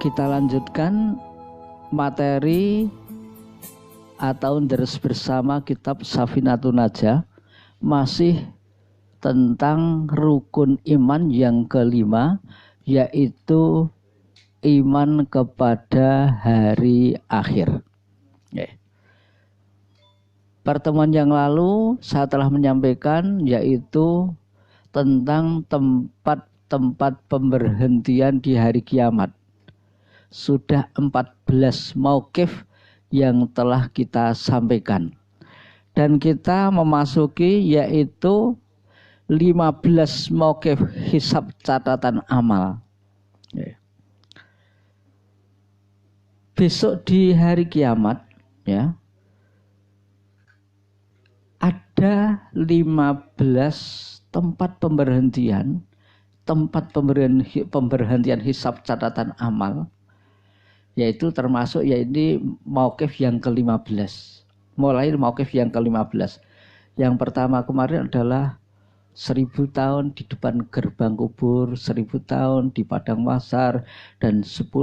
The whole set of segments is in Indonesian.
Kita lanjutkan materi atau terus bersama kitab Safinatun Najah, masih tentang rukun iman yang kelima, yaitu iman kepada hari akhir. Pertemuan yang lalu saya telah menyampaikan yaitu tentang tempat-tempat pemberhentian di hari kiamat. Sudah 14 mauqif yang telah kita sampaikan. Dan kita memasuki yaitu 15 mauqif hisab catatan amal. Besok di hari kiamat ya, ada 15 tempat pemberhentian hisab catatan amal, yaitu termasuk ini mauqif yang ke-15. Mulai mauqif yang ke-15. Yang pertama kemarin adalah 1000 tahun di depan gerbang kubur, 1000 tahun di padang mahsyar, dan 10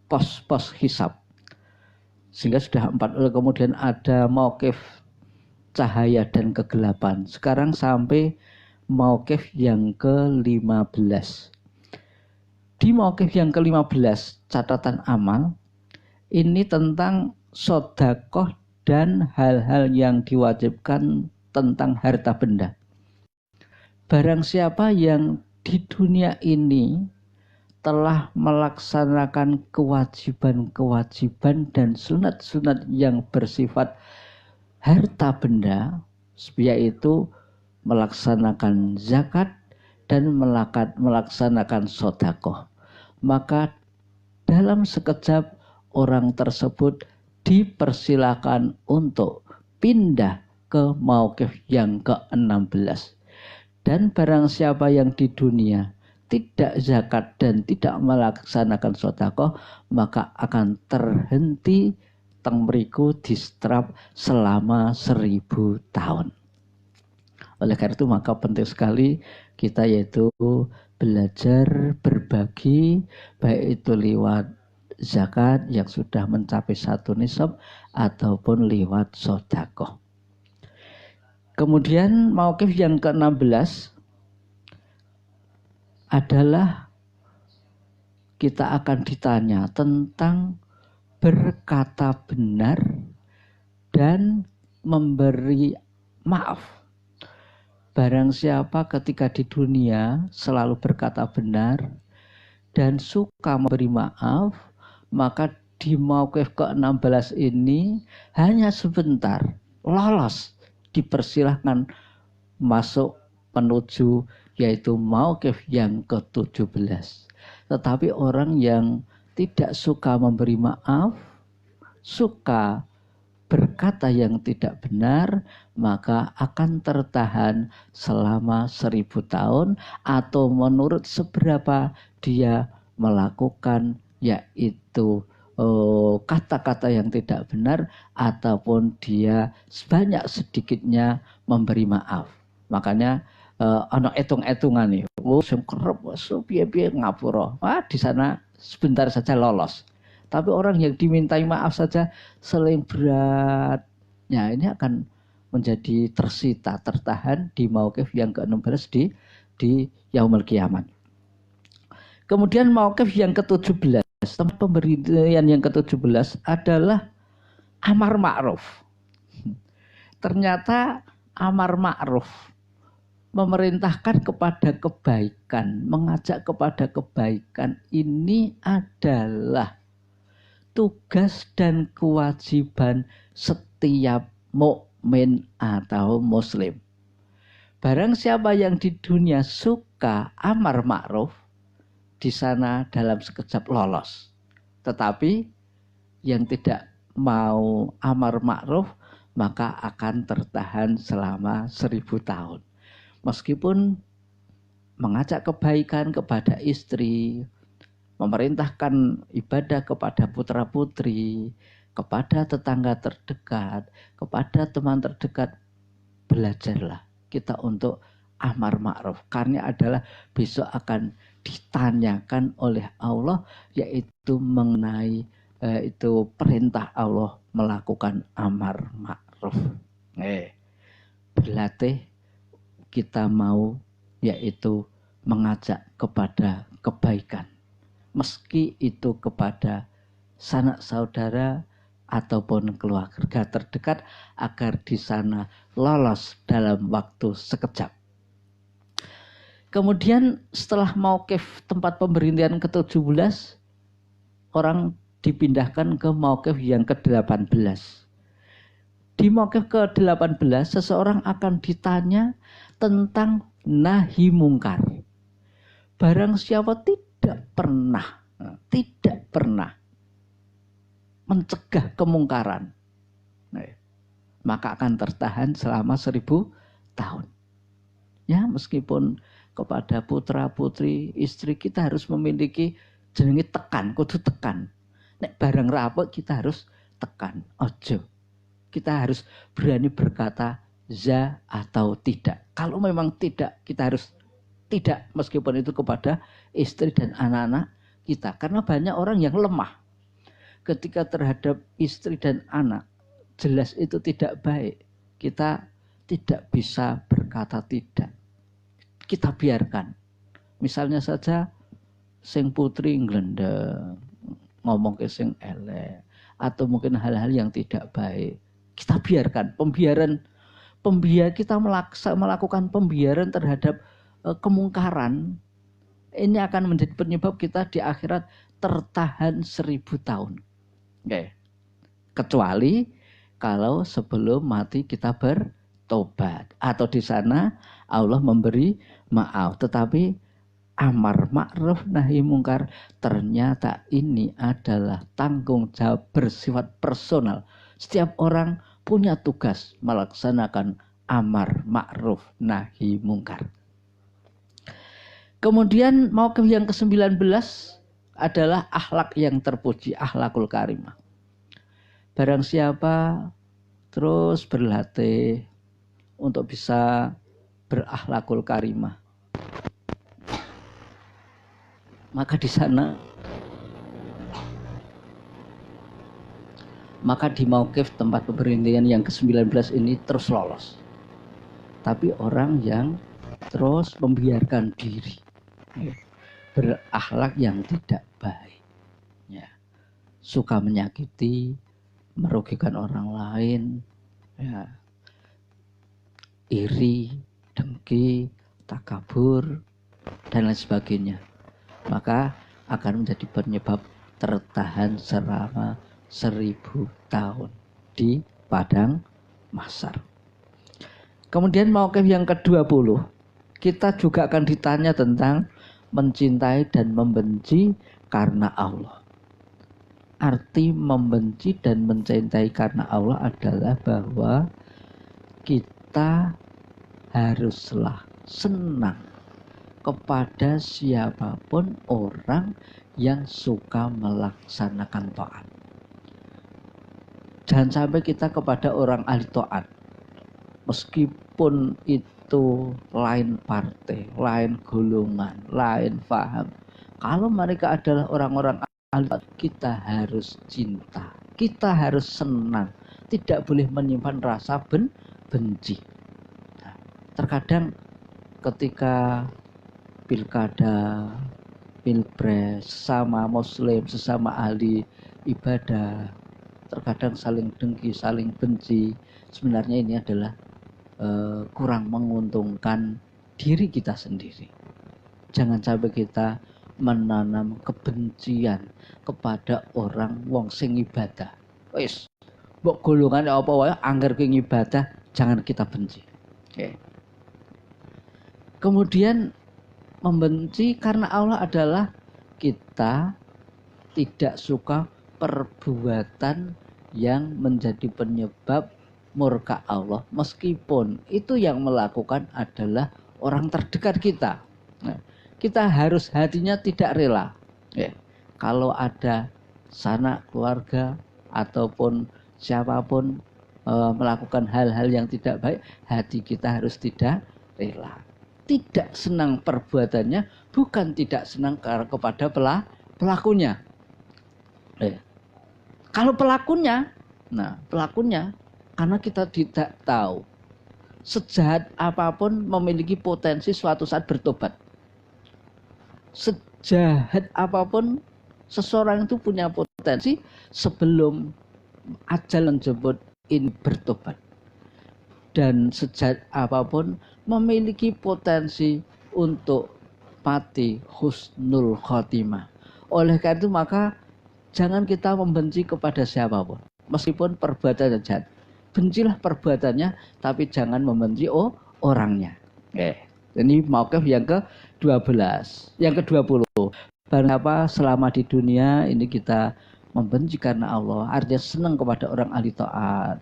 pos-pos hisab. Sehingga sudah 4. Kemudian ada mauqif cahaya dan kegelapan. Sekarang sampai mauqif yang ke-15. Di mauqif yang ke-15 catatan amal ini tentang sedekah dan hal-hal yang diwajibkan tentang harta benda. Barang siapa yang di dunia ini telah melaksanakan kewajiban-kewajiban dan sunat-sunat yang bersifat harta benda, yaitu melaksanakan zakat dan melaksanakan sedekah, maka dalam sekejap orang tersebut dipersilakan untuk pindah ke mauqif yang ke-16. Dan barang siapa yang di dunia tidak zakat dan tidak melaksanakan sedekah, maka akan terhenti teng mriku distrap selama 1000 tahun. Oleh karena itu maka penting sekali kita yaitu belajar berbagi, baik itu lewat zakat yang sudah mencapai 1 nisab ataupun lewat sedekah. Kemudian mauqif yang ke-16 adalah kita akan ditanya tentang berkata benar dan memberi maaf. Barang siapa ketika di dunia selalu berkata benar dan suka memberi maaf, maka di mauqif ke-16 ini hanya sebentar lolos, dipersilahkan masuk menuju yaitu mauqif yang ke-17. Tetapi orang yang tidak suka memberi maaf, suka berkata yang tidak benar, maka akan tertahan selama 1000 tahun atau menurut seberapa dia melakukan yaitu kata-kata yang tidak benar ataupun dia sebanyak sedikitnya memberi maaf. Makanya ana etung-etungan nih, sing kerep piye-piye ngapura. Di sana sebentar saja lolos. Tapi orang yang dimintai maaf saja seling berat, ya ini akan menjadi tersita, tertahan di mauqif yang ke-16 di yaumul kiamat. Kemudian mauqif yang ke-17, tempat pemberian yang ke-17 adalah amar ma'ruf. Ternyata amar ma'ruf memerintahkan kepada kebaikan, mengajak kepada kebaikan ini adalah tugas dan kewajiban setiap mukmin atau muslim. Barang siapa yang di dunia suka amar ma'ruf, di sana dalam sekejap lolos. Tetapi yang tidak mau amar ma'ruf, maka akan tertahan selama 1000 tahun. Meskipun mengajak kebaikan kepada istri, memerintahkan ibadah kepada putra-putri, kepada tetangga terdekat, kepada teman terdekat, belajarlah kita untuk amar ma'ruf. Karena adalah besok akan ditanyakan oleh Allah, yaitu mengenai itu perintah Allah melakukan amar ma'ruf. Berlatih kita mau yaitu mengajak kepada kebaikan, meski itu kepada sanak saudara ataupun keluarga terdekat, agar di sana lolos dalam waktu sekejap. Kemudian setelah mauqif tempat pemberhentian ke-17, orang dipindahkan ke mauqif yang ke-18. Di mauqif ke-18 seseorang akan ditanya tentang nahi mungkar. Barang siapa tidak pernah mencegah kemungkaran, maka akan tertahan selama 1000 tahun. Ya, meskipun kepada putra putri istri kita harus memiliki jenenge tekan, kudu tekan. Nek barang rapet kita harus tekan, ojo. Kita harus berani berkata za atau tidak. Kalau memang tidak, kita harus tidak, meskipun itu kepada istri dan anak-anak kita. Karena banyak orang yang lemah ketika terhadap istri dan anak, jelas itu tidak baik. Kita tidak bisa berkata tidak. Kita biarkan. Misalnya saja sing putri nglendeng, ngomong ke sing elek, atau mungkin hal-hal yang tidak baik. Kita biarkan. Kita melakukan pembiaran terhadap kemungkaran. Ini akan menjadi penyebab kita di akhirat tertahan 1000 tahun. Kecuali kalau sebelum mati kita bertobat, atau di sana Allah memberi maaf. Tetapi amar ma'ruf nahi mungkar ternyata ini adalah tanggung jawab bersifat personal. Setiap orang punya tugas melaksanakan amar ma'ruf nahi mungkar. Kemudian mauqif yang ke-19 adalah akhlak yang terpuji, akhlakul karimah. Barang siapa terus berlatih untuk bisa berakhlakul karimah, maka di sana, maka di mauqif tempat pemberhentian yang ke-19 ini terus lolos. Tapi orang yang terus membiarkan diri berakhlak yang tidak baik, ya, suka menyakiti, merugikan orang lain, ya, iri, dengki, takabur, dan lain sebagainya, maka akan menjadi penyebab tertahan selama 1000 tahun di padang mahsyar. Kemudian mauqif yang ke-20, kita juga akan ditanya tentang mencintai dan membenci karena Allah. Arti membenci dan mencintai karena Allah adalah bahwa kita haruslah senang kepada siapapun orang yang suka melaksanakan taat. Jangan sampai kita kepada orang ahli taat, meskipun itu lain partai, lain golongan, lain paham. Kalau mereka adalah orang-orang ahli taat, kita harus cinta, kita harus senang, tidak boleh menyimpan rasa benci. Nah, terkadang ketika pilkada, pilpres, sesama muslim, sesama ahli ibadah, terkadang saling dengki, saling benci. Sebenarnya ini adalah kurang menguntungkan diri kita sendiri. Jangan sampai kita menanam kebencian kepada orang wong sing ibadah. Wis, mbok golongan apa wae angger ki ibadah, jangan kita benci. Okay. Kemudian membenci karena Allah adalah kita tidak suka perbuatan yang menjadi penyebab murka Allah, meskipun itu yang melakukan adalah orang terdekat kita. Nah, kita harus hatinya tidak rela. Ya, kalau ada sanak keluarga ataupun siapapun melakukan hal-hal yang tidak baik, hati kita harus tidak rela. Tidak senang perbuatannya, bukan tidak senang kepada pelakunya. Kalau pelakunya, karena kita tidak tahu sejahat apapun memiliki potensi suatu saat bertobat. Sejahat apapun seseorang itu punya potensi sebelum ajal menjemput ini bertobat. Dan sejahat apapun memiliki potensi untuk mati husnul khotimah. Oleh karena itu maka jangan kita membenci kepada siapapun, meskipun perbuatannya jahat. Bencilah perbuatannya, tapi jangan membenci orangnya. Ini mauqif yang ke-12. Yang ke-20. Barang apa selama di dunia ini kita membenci karena Allah, artinya senang kepada orang ahli taat.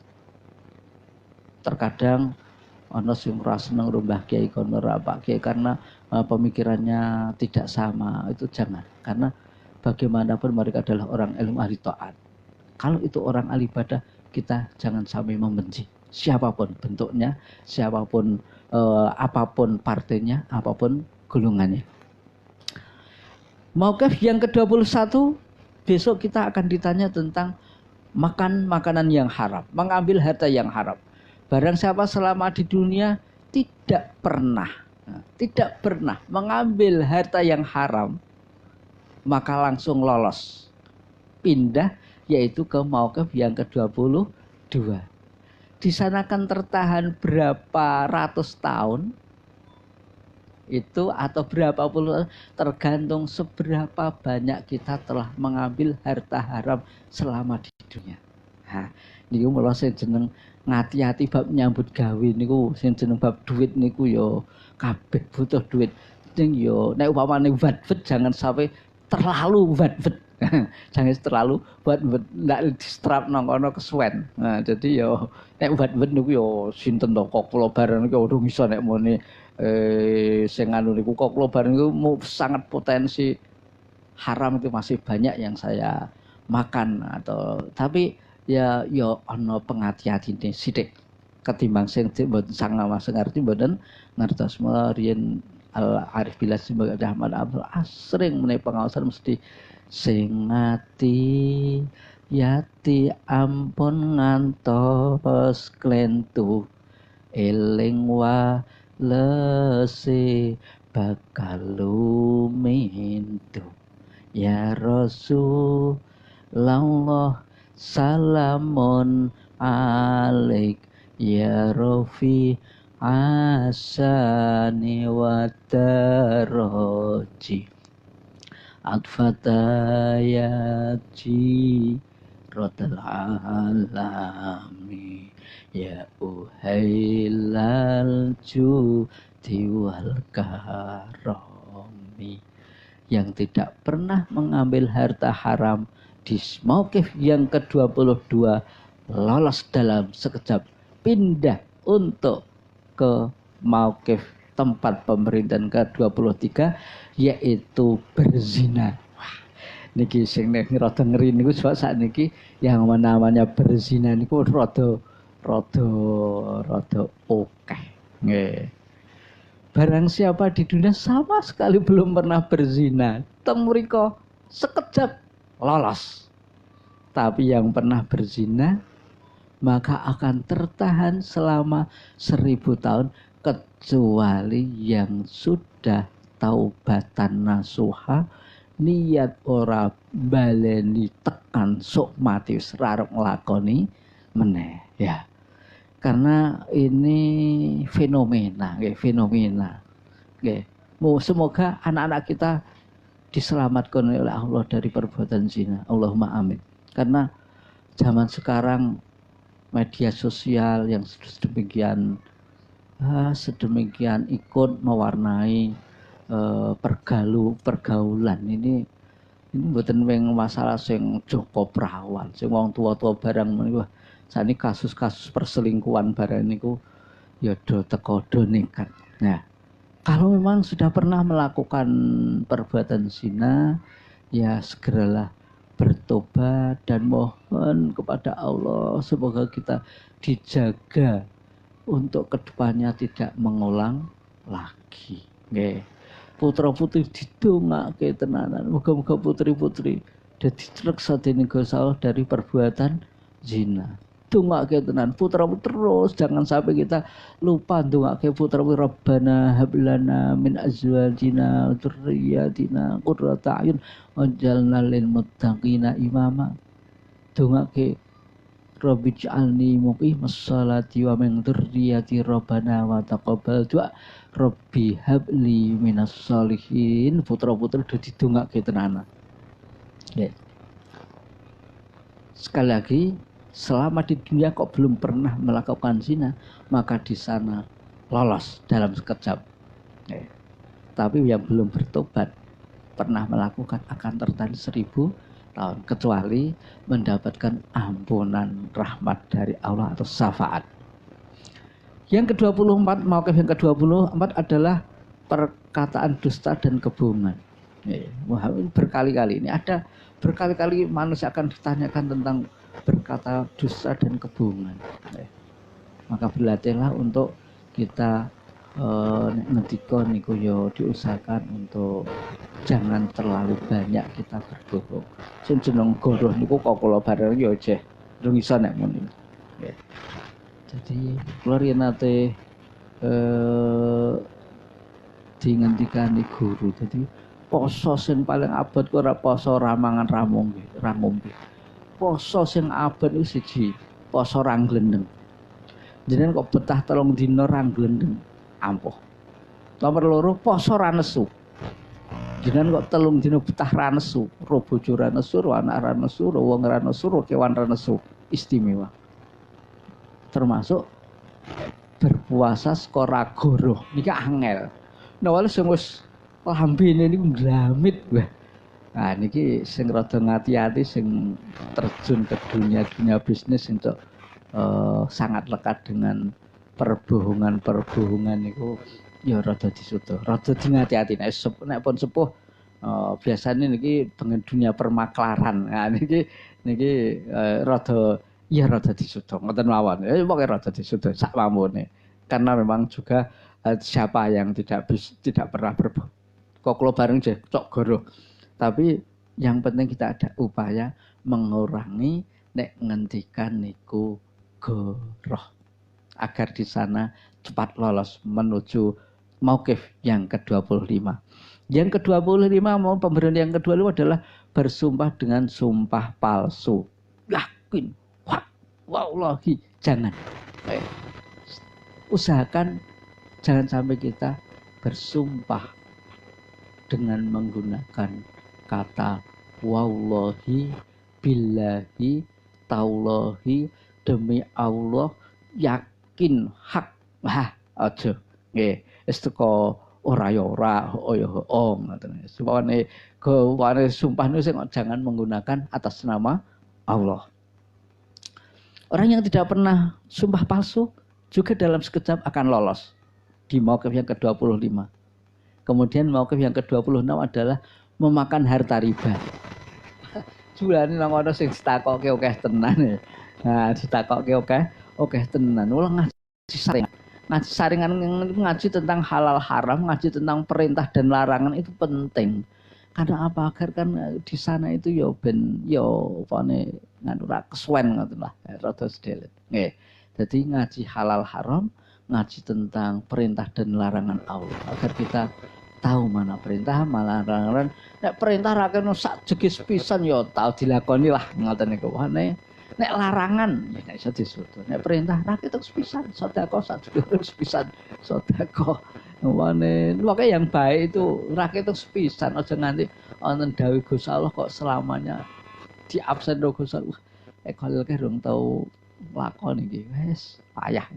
Terkadang ono sing ora seneng rumbah kiai kono ora Pak Kiai karena pemikirannya tidak sama, itu jangan. Karena bagaimanapun mereka adalah orang ilmu ahli taat. Kalau itu orang ahli ibadah, kita jangan sampai membenci siapapun bentuknya, siapapun apapun partainya, apapun golongannya. Mauqif yang ke-21, besok kita akan ditanya tentang makan makanan yang haram, mengambil harta yang haram. Barang siapa selama di dunia tidak pernah mengambil harta yang haram, maka langsung lolos, pindah, yaitu ke mauqif yang ke-22. Di sana kan tertahan berapa ratus tahun itu atau berapa puluh, tergantung seberapa banyak kita telah mengambil harta haram selama di dunia. Niku mula sing jeneng ngati-ati bab nyambut gawe niku, sing jeneng bab duit niku yo kabeh butuh duit. Sing yo nek upamane wadvet jangan sampai terlalu wadvet. Jangan terlalu wadvet ndak distrap nang kono kesuwen. Nah, jadi yo nek wadvet niku yo sinten to kok kula bareng niku urung iso nek muni sing anu niku kok kula bareng niku sangat potensi haram itu masih banyak yang saya makan atau tapi ya ana pengati-atine sithik ketimbang sing mboten sangat masing ngerti mboten ngertos riyen Al Arif Billah sebagai Ahmad Abdul sering menawi pengawasan mesti sing ngati yati ampun ngantos klentu eling walese bakal lumintu ya Rasulullah salamun alaik ya Rafi asani wa daraji atfatayati rotal alami ya uhailal judi wal karami. Yang tidak pernah mengambil harta haram di mauqif yang ke-22 lolos dalam sekejap, pindah untuk ke mauqif tempat pemerintahan ke-23 yaitu berzina. Wah, niki sing nek rada ngeri niku sebab sakniki yang namanya berzina niku rada akeh. Nggih. Barang siapa di dunia sama sekali belum pernah berzina, teng mriko sekejap lolos. Tapi yang pernah berzina maka akan tertahan selama 1000 tahun kecuali yang sudah taubatan nasuha, niat ora baleni tekan sok mati serarep nglakoni meneh ya. Karena ini fenomena. Semoga anak-anak kita diselamatkan oleh Allah dari perbuatan zina. Allahumma amin. Karena zaman sekarang media sosial yang sedemikian ikut mewarnai pergaulan ini mboten wing masalah sing Joko Prawan, sing wong tua-tua barang niku. Sani kasus-kasus perselingkuhan barang niku ya do teko do nekat. Nah, kalau memang sudah pernah melakukan perbuatan zina, ya segeralah bertobat dan mohon kepada Allah semoga kita dijaga untuk kedepannya tidak mengulang lagi. Nggih. putra-putri didongake tenanan. Muga-muga putri-putri dadi reksa dening Gusti Allah dari perbuatan zina. Dongake tenan putra terus, jangan sampai kita lupa dongake putra. Rabbana hablana min azwajina dzurriyyatina qurrata a'yun waj'alna lil muttaqina imama. Dongake Rabbi ij'alni muqimas sholati wa min dzurriyyati Rabbana wa taqabbal du'a. Rabbi habli minas sholihin. Putra-putra udah didongake tenanan. Ya. Sekali lagi, selama di dunia kok belum pernah melakukan zina, maka di sana lolos dalam sekejap. Ya. Tapi yang belum bertobat pernah melakukan akan tertahan 1000 tahun, kecuali mendapatkan ampunan rahmat dari Allah atau syafaat. Yang ke-24, mauqif yang ke-24 adalah perkataan dusta dan kebohongan. Berkali-kali ini ada, berkali-kali manusia akan ditanyakan tentang berkata dusta dan kebohongan. Maka berlatihlah untuk kita ngendika niku yo diusahakan untuk jangan terlalu banyak kita berbohong. Sing jeneng goroh niku kok kula bareng yo jeh durung iso nek muni. Jadi kula riyen nate dingendikani guru. Jadi poso sing paling abot ku ora poso ramangan ramombe. Poso sing abot iku siji, poso ra glendeng. Jenengan kok betah 3 dina ra glendeng. Ampuh. Nomor loro poso ra nesu. Jenengan kok 3 dina betah ra nesu, ro bojo ra nesu, ro anak ra nesu, ro wong ra nesu, ro kewan ra nesu. Istimewa. Termasuk berpuasa skora goroh niki angel. Nah wale sing wis lambene niku glamit wah. Nah niki sing rada ngati-ati sing terjun ke dunia bisnis untuk sangat lekat dengan perbohongan niku ya rada disuda, rada ngati-ati nek pun sepuh biasanya niki dengan dunia permaklaran. Nah niki rada disuda ngoten mawon. Pokoke rada disuda sak mamune. Karena memang juga siapa yang tidak pernah berbohong. Kok kula bareng je cok goroh. Tapi yang penting kita ada upaya mengurangi nek ngendikan niku goroh. Agar di sana cepat lolos menuju mauqif yang ke-25. Yang ke-25 mau pemberian yang ke-25 adalah bersumpah dengan sumpah palsu. Yakin, wallahi, jangan. Usahakan jangan sampai kita bersumpah dengan menggunakan kata wallahi, billahi, taulahi, demi Allah, yakin, hak. Wah, aja. Nggih, wis teko ora ya ora, oh ngoten. Supaya sumpah niku sing jangan menggunakan atas nama Allah. Orang yang tidak pernah sumpah palsu juga dalam sekejap akan lolos di mauqif yang ke-25. Kemudian mauqif yang ke-26 adalah memakan harta riba. Julane nang ana sing ditakokke akeh tenan. Nah, ditakokke akeh tenan. Ulah ngaji saringan. Ngaji saringan ngaji tentang halal haram, ngaji tentang perintah dan larangan itu penting. Karena apa? Agar kan di sana itu ya ben ya apane nganu ra kesuwen ngoten lah. Rada sedelet. Nggih. Jadi ngaji halal haram, ngaji tentang perintah dan larangan Allah agar kita tahu mana perintah, mana larangan. Nek perintah ra kena sak jegis pisan ya tau dilakoni lah ngoten niku. Nek larangan ya nek iso disuruh. Nek perintah ra ketok pisan, sedekah sak jegis pisan, sedekah. Pokoke yang baik itu ra ketok pisan, aja nganti wonten dawuh Gusti Allah kok selamanya diabsen karo Gusti Allah. Kalau durung tau lakon iki wis payah.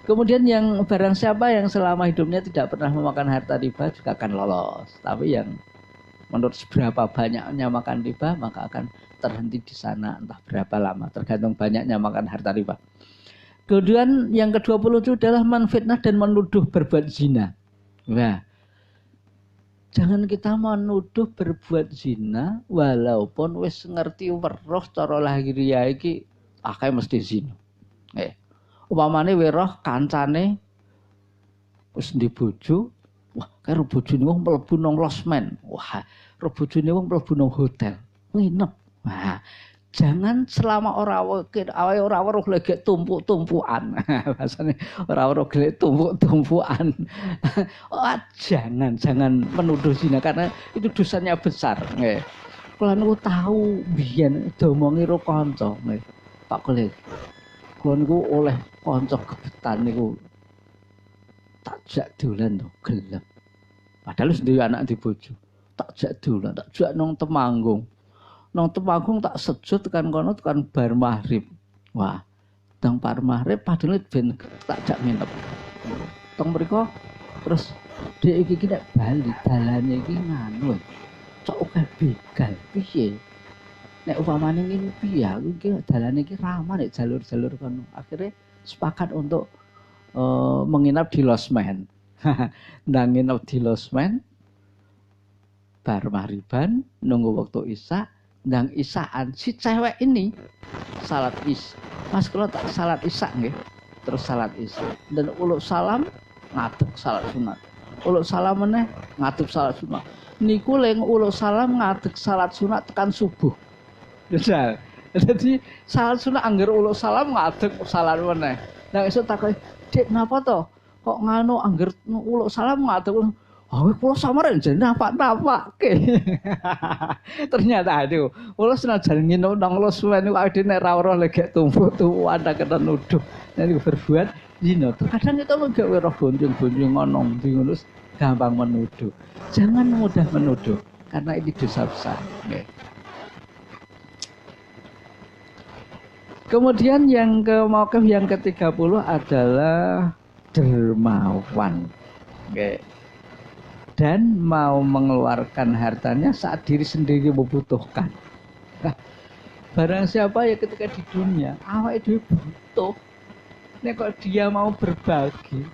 Kemudian yang barang siapa yang selama hidupnya tidak pernah memakan harta riba juga akan lolos. Tapi yang menurut seberapa banyaknya makan riba maka akan terhenti di sana entah berapa lama, tergantung banyaknya makan harta riba. Kemudian yang ke-20 itu adalah menfitnah dan menuduh berbuat zina. Nah, jangan kita menuduh berbuat zina walaupun wis ngerti weruh cara lahiriah iki akeh mesti zina. Umpamane weruh kancane wis ndek bojo, Wah, karo bojone wong mlebu nang losmen. Wah, karo bojone wong mlebu nang hotel. Nginep. Nah, jangan selama ora weruh legek tumpuk-tumpukan. Bahasane ora weruh legek tumpuk-tumpukan. Oh, jangan menuduh zina karena itu dosanya besar. Nggih. Kula niku tahu biyen diomongi karo kanca, nggih. Pak Kulit. Kula niku oleh kanca gebetan niku takjak dolan to, gelem. Padahal wis duwe anak di bojo. Takjak dolan, takjak nang Temanggung. Nang Temanggung tak sejud tekan kono tekan bar maghrib. Wah, teng bar maghrib padahal ben takjak nginep. Teng mriku terus dhek iki nek bali dalane iki nganu. Cok akeh begal piye? Nek upamane ngene piye aku iki dalane iki ramah nek jalur-jalur kono. Akhirnya sepakat untuk menginap di losmen. Ndang nginep di losmen bar maghriban nunggu waktu isya, ndang isaan si cewek ini salat isya. Mas kula tak salat isya nggih. Terus salat isya dan uluk salam ngadeg salat sunat. Uluk salam meneh ngadeg salat sunat. Niku leng uluk salam ngadeg salat sunat tekan subuh. Jajal. Jadi salat sunat angger uluk salam ngadeg salat meneh. Nang esuk takoki, "Dik, napa to? Kok nganu angger uluk salam ngadeg?" Oh, kula samare jenenge napak-napakke. Ternyata aduh, kula senajan nginep nang losmen niku awake nek ra ora legek tumpuk-tumpukan kena nuduh. Nek berbuat zina. Kadang kita gawe roh bonjong-bonjong ngono ndi ngono gampang menuduh. Jangan mudah menuduh karena ini dosa besar. Okay. Kemudian yang mauqif yang ke-30 adalah dermawan. Okay. Dan mau mengeluarkan hartanya saat diri sendiri membutuhkan. Nah, barang siapa ya ketika di dunia awake dhewe butuh, nek kok dia mau berbagi,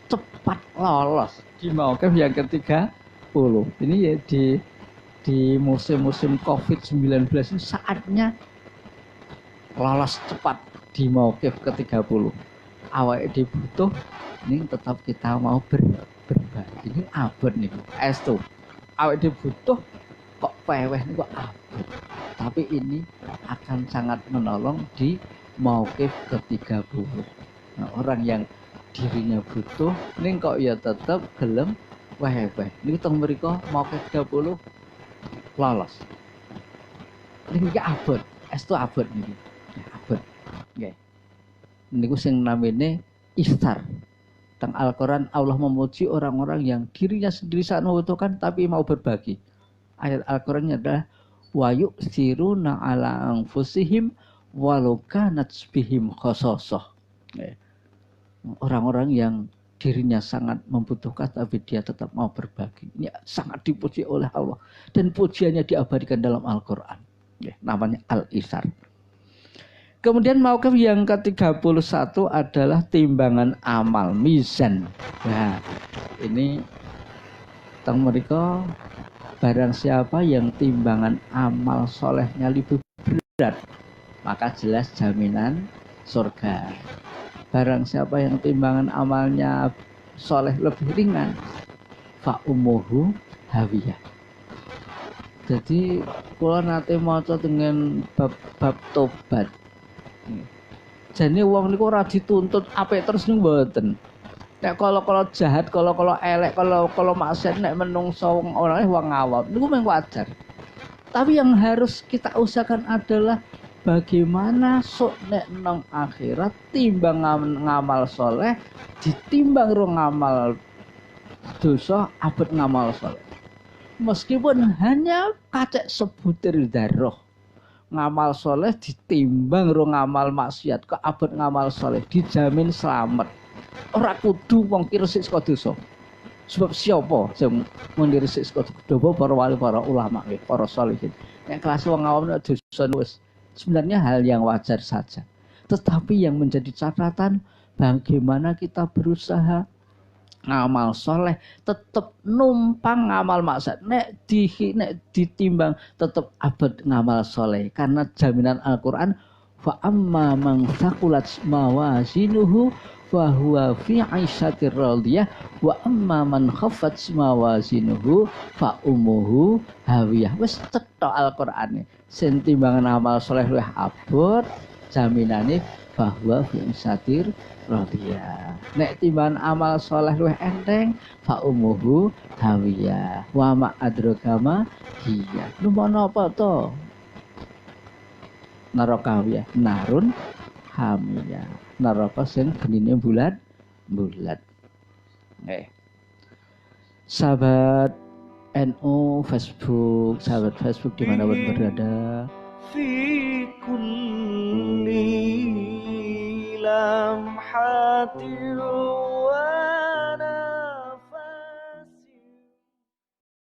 cepat lolos di mauqif yang ke-30. Ini ya di musim-musim COVID-19 ini saatnya lolos cepat di mauqif ke-30. Awake dhewe butuh, ini tetap kita mau berbagi. Ini abot nih, estu. Awake dhewe butuh kok peweh niku abot. Tapi ini akan sangat menolong di mauqif ke-30. Nah, orang yang dirinya butuh ning kok ya tetap gelem weh-weh. Niku teng mriku mauqif 30 lolos. Niki abot, estu abot niki. Abot. Nggih. Niku sing namine istar. Teng Al-Quran Allah memuji orang-orang yang dirinya sendiri sangat membutuhkan tapi mau berbagi. Ayat Al-Qurannya adalah wa yu'siruna ala anfusihim walau kanat bihim khasasah. Orang-orang yang dirinya sangat membutuhkan tapi dia tetap mau berbagi. Ini sangat dipuji oleh Allah dan pujiannya diabadikan dalam Al-Quran. Namanya Al-Isar. Kemudian mauqif yang ke-31 adalah timbangan amal, mizan. Nah, ini teng mriku barang siapa yang timbangan amal solehnya lebih berat, maka jelas jaminan surga. Barang siapa yang timbangan amalnya soleh lebih ringan, fa umuhu hawiyah. Jadi kula nate maca dengan bab tobat. Jane wong niku ora dituntut apik terus niku mboten. Nek kalau jahat, kalau elek, kalau maksiat nek menungso orangnya wong awam niku mung wajar. Tapi yang harus kita usahakan adalah bagaimana sok nek nang akhirat timbang ngamal soleh ditimbang ro ngamal dosa abot ngamal soleh. Meskipun hanya kacek sebutir darah. Ngamal soleh ditimbang ro ngamal maksiat ke abot ngamal soleh dijamin selamat. Ora kudu wong ki resik saka dosa. Sebab siapa sing mung resik saka dosa para wali para ulama para sholihin. Nek kelas wong awam nek dosa wis sebenarnya hal yang wajar saja. Tetapi yang menjadi catatan bagaimana kita berusaha ngamal soleh tetap numpang ngamal maksiat. Nek ditimbang tetap abad ngamal soleh karena jaminan Al-Quran Fa amma man thaqulat mawazinuhu fa huwa fi 'ishatir radiyah wa amma man khaffat mawazinuhu fa ummuhu hawiyah. Wis cetok Al-Qur'ane. Sing timbangan amal saleh luwih abot, jaminane bahwa fi 'ishatir radiyah. Nek timbangan amal saleh luwih enteng, fa ummuhu hawiyah. Wa ma adraka ma hiya. Numono apa to? Neraka ya, narun hamiyah. Neraka sing genine bulat. Sahabat NU Facebook, sahabat Facebook dimanapun berada. Fi kulli lamhatin